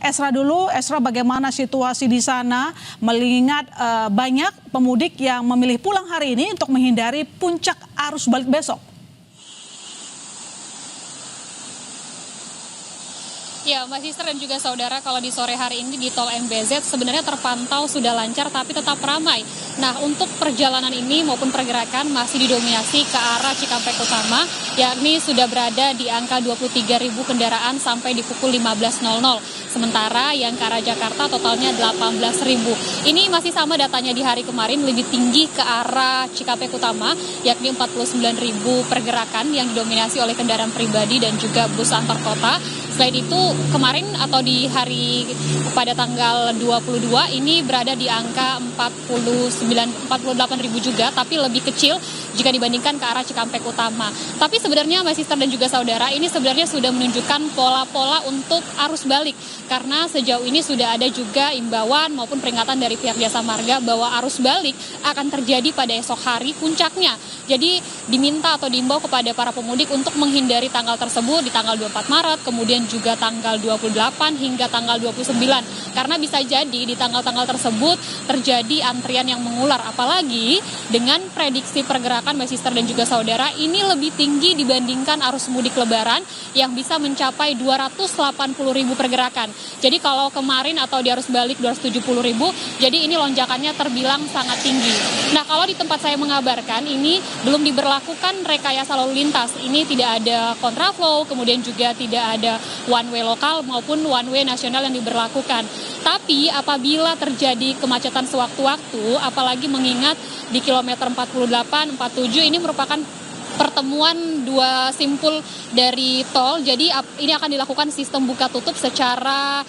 Esra dulu. Esra, bagaimana situasi di sana mengingat banyak pemudik yang memilih pulang hari ini untuk menghindari puncak arus balik besok? Ya, Mbak Sister dan juga saudara, kalau di sore hari ini di tol MBZ sebenarnya terpantau sudah lancar tapi tetap ramai. Nah, untuk perjalanan ini maupun pergerakan masih didominasi ke arah Cikampek Utama, yakni sudah berada di angka 23.000 kendaraan sampai di pukul 15.00. Sementara yang ke arah Jakarta totalnya 18.000. Ini masih sama datanya di hari kemarin, lebih tinggi ke arah Cikampek Utama, yakni 49.000 pergerakan yang didominasi oleh kendaraan pribadi dan juga bus antar kota. Selain itu, kemarin atau di hari pada tanggal 22 ini berada di angka 48.000 juga, tapi lebih kecil jika dibandingkan ke arah Cikampek Utama. Tapi sebenarnya Mbak Sister dan juga saudara, ini sebenarnya sudah menunjukkan pola-pola untuk arus balik. Karena sejauh ini sudah ada juga imbauan maupun peringatan dari pihak Jasa Marga bahwa arus balik akan terjadi pada esok hari puncaknya. Jadi diminta atau diimbau kepada para pemudik untuk menghindari tanggal tersebut di tanggal 24 Maret, kemudian juga tanggal 28 hingga tanggal 29. Karena bisa jadi di tanggal-tanggal tersebut terjadi antrian yang mengular. Apalagi dengan prediksi pergerakan Mbak Sister dan juga saudara, ini lebih tinggi dibandingkan arus mudik lebaran yang bisa mencapai 280.000 pergerakan. Jadi kalau kemarin atau di arus balik 270.000, jadi ini lonjakannya terbilang sangat tinggi. Nah, kalau di tempat saya mengabarkan ini belum diberlakukan rekayasa lalu lintas. Ini tidak ada kontraflow, kemudian juga tidak ada one way lokal maupun one way nasional yang diberlakukan. Tapi apabila terjadi kemacetan sewaktu-waktu, apalagi mengingat di kilometer 48, 47 ini merupakan pertemuan dua simpul dari tol, jadi ini akan dilakukan sistem buka tutup secara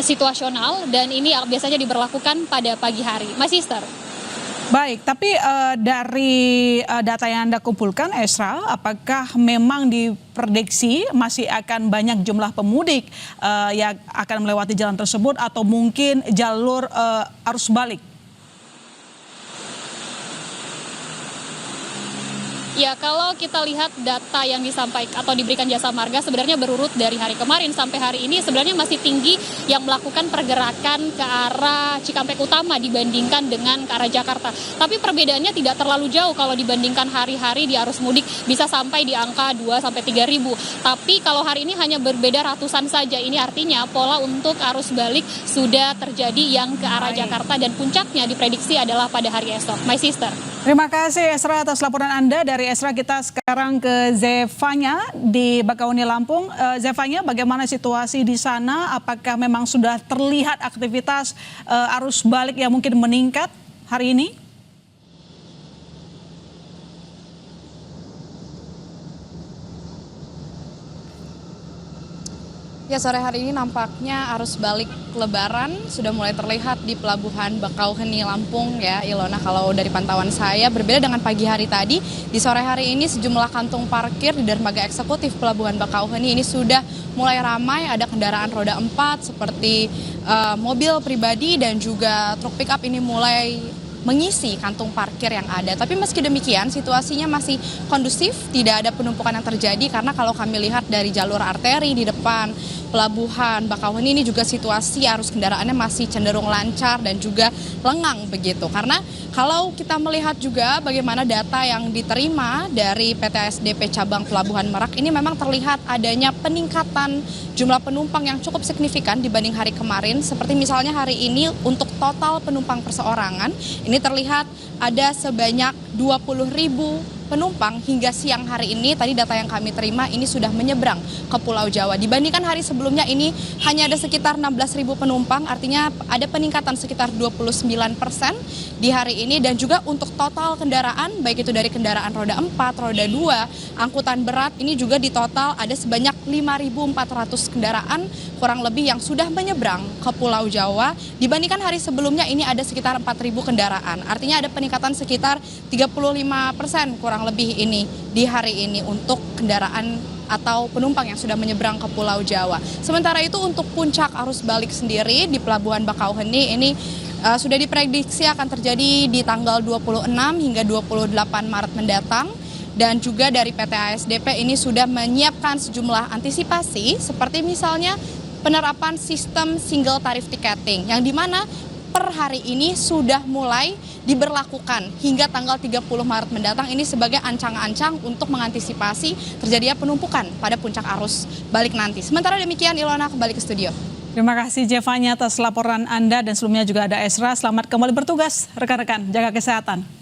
situasional dan ini biasanya diberlakukan pada pagi hari. Mas Sister. Baik, tapi dari data yang Anda kumpulkan, Esra, apakah memang diprediksi masih akan banyak jumlah pemudik yang akan melewati jalan tersebut atau mungkin jalur arus balik? Ya, kalau kita lihat data yang disampaikan atau diberikan Jasa Marga sebenarnya berurut dari hari kemarin sampai hari ini sebenarnya masih tinggi yang melakukan pergerakan ke arah Cikampek Utama dibandingkan dengan ke arah Jakarta. Tapi perbedaannya tidak terlalu jauh kalau dibandingkan hari-hari di arus mudik bisa sampai di angka 2-3.000. Tapi kalau hari ini hanya berbeda ratusan saja. Ini artinya pola untuk arus balik sudah terjadi yang ke arah Jakarta dan puncaknya diprediksi adalah pada hari esok. My Sister. Terima kasih Esra atas laporan Anda. Dari Esra kita sekarang ke Zevanya di Bakauheni, Lampung. Zevanya, bagaimana situasi di sana? Apakah memang sudah terlihat aktivitas arus balik yang mungkin meningkat hari ini? Ya, sore hari ini nampaknya arus balik Lebaran sudah mulai terlihat di Pelabuhan Bakauheni, Lampung ya, Ilona. Kalau dari pantauan saya berbeda dengan pagi hari tadi, di sore hari ini sejumlah kantung parkir di dermaga eksekutif Pelabuhan Bakauheni ini sudah mulai ramai. Ada kendaraan roda 4 seperti mobil pribadi dan juga truk pickup ini mulai mengisi kantung parkir yang ada. Tapi meski demikian situasinya masih kondusif, tidak ada penumpukan yang terjadi karena kalau kami lihat dari jalur arteri di depan Pelabuhan Bakauheni ini juga situasi arus kendaraannya masih cenderung lancar dan juga lengang begitu. Karena kalau kita melihat juga bagaimana data yang diterima dari PT ASDP Cabang Pelabuhan Merak, ini memang terlihat adanya peningkatan jumlah penumpang yang cukup signifikan dibanding hari kemarin. Seperti misalnya hari ini untuk total penumpang perseorangan, ini terlihat ada sebanyak 20.000 penumpang hingga siang hari ini. Tadi data yang kami terima ini sudah menyeberang ke Pulau Jawa. Dibandingkan hari sebelumnya ini hanya ada sekitar 16.000 penumpang, artinya ada peningkatan sekitar 29% di hari ini. Dan juga untuk total kendaraan, baik itu dari kendaraan roda 4, roda 2, angkutan berat, ini juga di total ada sebanyak 5.400 kendaraan kurang lebih yang sudah menyeberang ke Pulau Jawa. Dibandingkan hari sebelumnya ini ada sekitar 4.000 kendaraan, artinya ada peningkatan sekitar 35% kurang lebih ini di hari ini untuk kendaraan atau penumpang yang sudah menyeberang ke Pulau Jawa. Sementara itu untuk puncak arus balik sendiri di Pelabuhan Bakauheni ini sudah diprediksi akan terjadi di tanggal 26 hingga 28 Maret mendatang. Dan juga dari PT ASDP ini sudah menyiapkan sejumlah antisipasi seperti misalnya penerapan sistem single tarif ticketing yang dimana per hari ini sudah mulai diberlakukan hingga tanggal 30 Maret mendatang ini sebagai ancang-ancang untuk mengantisipasi terjadinya penumpukan pada puncak arus balik nanti. Sementara demikian, Ilona kembali ke studio. Terima kasih Jevanya atas laporan Anda dan sebelumnya juga ada Esra. Selamat kembali bertugas rekan-rekan, jaga kesehatan.